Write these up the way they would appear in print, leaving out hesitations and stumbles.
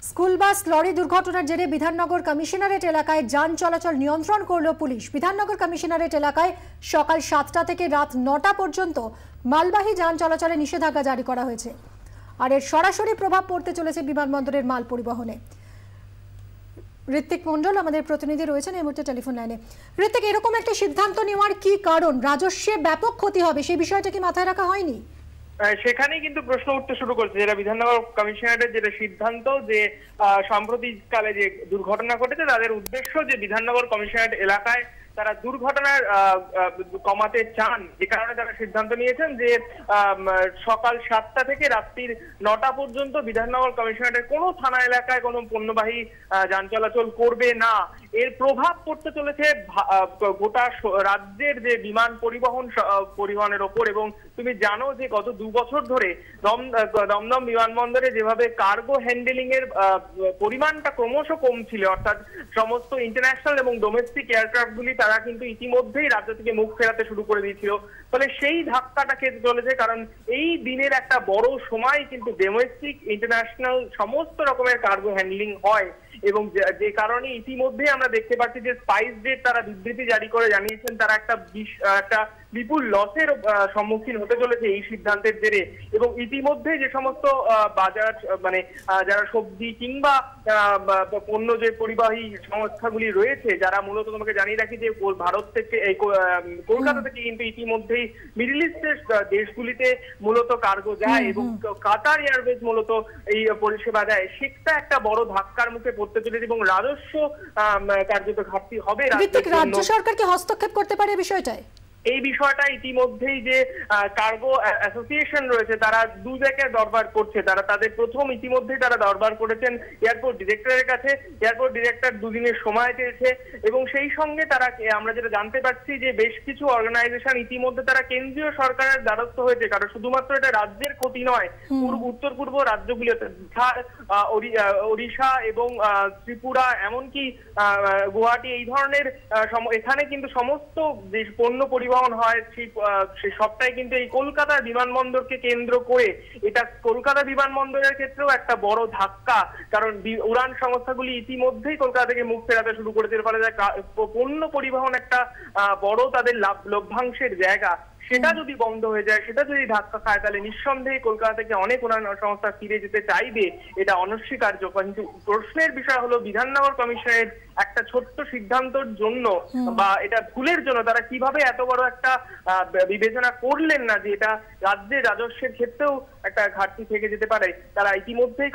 School bus lorry দুর্ঘটনার জেরে Bidhannagar commissionerate এলাকায় যান চলাচল নিয়ন্ত্রণ করল পুলিশ। বিধাননগর কমিশনারেট এলাকায় সকাল 7টা থেকে রাত 9টা পর্যন্ত মালবাহী যান চলাচলে নিষেধাজ্ঞা জারি করা হয়েছে। আর এর সরাসরি প্রভাব পড়তে চলেছে বিমানবন্দরের মাল পরিবহনে। ঋত্বিক মণ্ডল আমাদের প্রতিনিধি রয়েছেন এই মুহূর্তে টেলিফোন লাইনে। ঋত্বিক, এরকম একটা সিদ্ধান্ত নেওয়ার কি কারণ? রাজস্বে ব্যাপক ক্ষতি হবে, সেই বিষয়টা কি মাথায় রাখা হয়নি? সেখানেই কিন্তু প্রশ্ন উঠতে শুরু করছে, যেটা বিধাননগর কমিশনারের যেটা সিদ্ধান্ত, যে সাম্প্রতিককালে যে দুর্ঘটনা ঘটেছে তাদের উদ্দেশ্য যে বিধাননগর কমিশনারেট এলাকায় তারা দুর্ঘটনার কমাতে চান, যে কারণে তারা সিদ্ধান্ত নিয়েছেন যে সকাল 7টা থেকে রাত্রির 9টা পর্যন্ত বিধাননগর কমিশনারেটের কোনো থানা এলাকায় কোনো পণ্যবাহী যান চলাচল করবে না। এর প্রভাব পড়তে চলেছে গোটা রাজ্যের যে বিমান পরিবহনের ওপর। এবং তুমি জানো যে গত 2 বছর ধরে দমদম বিমানবন্দরে যেভাবে কার্গো হ্যান্ডেলিং এর পরিমাণটা ক্রমশ কমছিল, অর্থাৎ সমস্ত ইন্টারন্যাশনাল এবং ডোমেস্টিক এয়ারক্রাফট গুলি তারা কিন্তু ইতিমধ্যেই রাজ্য থেকে মুখ ফেরাতে শুরু করে দিয়েছিল। ফলে সেই ধাক্কাটা খেতে চলেছে, কারণ এই দিনের একটা বড় সময় কিন্তু ডোমেস্টিক ইন্টারন্যাশনাল সমস্ত রকমের কার্গো হ্যান্ডলিং হয়। এবং যে কারণে ইতিমধ্যে আমরা দেখতে পাচ্ছি যে স্পাইস জেট তারা বিবৃতি জারি করে জানিয়েছেন তারা একটা বিপুল লসের সম্মুখীন হতে চলেছে এই সিদ্ধান্তের জেরে। এবং ইতিমধ্যে যে সমস্ত বাজার মানে যারা সবজি কিংবা পণ্য যে পরিবাহী সংস্থাগুলি রয়েছে, যারা মূলত তোমাকে জানিয়ে রাখি যে ভারত থেকে কলকাতা থেকে কিন্তু ইতিমধ্যেই মিডল ইস্টের দেশগুলিতে মূলত কার্গো যায় এবং কাতার এয়ারওয়েজ মূলত এই পরিষেবা দেয়, সেটা একটা বড় ধাক্কার মুখে পড়তে চলেছে এবং রাজস্ব কার্যত ঘাটতি হবে। রাজ্য সরকার কি হস্তক্ষেপ করতে পারে বিষয়টায়? এই বিষয়টা ইতিমধ্যেই যে কার্গো অ্যাসোসিয়েশন রয়েছে তারা 2 জায়গায় দরবার করছে। তাদের ইতিমধ্যেই তারা দরবার করেছেন এয়ারপোর্ট ডিরেক্টরের কাছে। এয়ারপোর্ট ডিরেক্টর 2 দিনের সময় চেয়েছে এবং সেই সঙ্গে তারা, আমরা যেটা জানতে পারছি যে বেশ কিছু অর্গানাইজেশন ইতিমধ্যে তারা কেন্দ্রীয় সরকারের দ্বারস্থ হয়েছে, কারণ শুধুমাত্র এটা রাজ্যের ক্ষতি নয়, উত্তর পূর্ব রাজ্যগুলিতে বিহার, ওড়িশা এবং ত্রিপুরা, এমনকি গুয়াহাটি, এই ধরনের এখানে কিন্তু সমস্ত যে পণ্য পরিবহন হয় সেই সবটাই কিন্তু এই কলকাতা বিমানবন্দরকে কেন্দ্র করে। এটা কলকাতা বিমানবন্দরের ক্ষেত্রেও একটা বড় ধাক্কা, কারণ উড়ান সংস্থাগুলি ইতিমধ্যেই কলকাতা থেকে মুখ ফেরাতে শুরু করেছে। ফলে পণ্য পরিবহন একটা বড় তাদের লভ্যাংশের জায়গা, সেটা যদি বন্ধ হয়ে যায়, সেটা যদি ধাক্কা খায়, তাহলে নিঃসন্দেহে কলকাতা থেকে অনেক উড়ান সংস্থা ফিরে যেতে চাইবে, এটা অনস্বীকার্য। কিন্তু প্রশ্নের বিষয় হলো বিধাননগর কমিশনের একটা ছোট্ট সিদ্ধান্তের জন্য বা এটা ভুলের জন্য তারা কিভাবে এত বড় একটা বিবেচনা করলেন না যে এটা রাজ্যের রাজস্বের ক্ষেত্রেও একটা ঘাটতি থেকে যেতে পারে। তারা ইতিমধ্যেই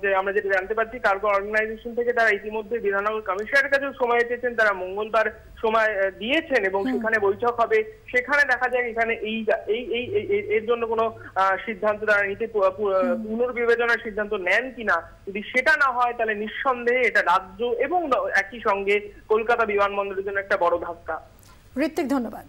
যে আমরা যেটা জানতে পারছি কার্গো অর্গানাইজেশন থেকে তারা ইতিমধ্যে বিধাননগর কমিশনারের কাছেও সময় চেয়েছেন, তারা মঙ্গলবার সময় দিয়েছেন এবং সেখানে বৈঠক হবে। সেখানে দেখা যায় এখানে এর জন্য কোনো সিদ্ধান্ত তারা নিতে পুনর্বিবেচনার সিদ্ধান্ত নেন কিনা। যদি সেটা না হয় তাহলে নিঃসন্দেহে এটা রাজ্য এবং একই সঙ্গে কলকাতা বিমানবন্দরের জন্য একটা বড় ধাক্কা। ঋত্বিক, ধন্যবাদ।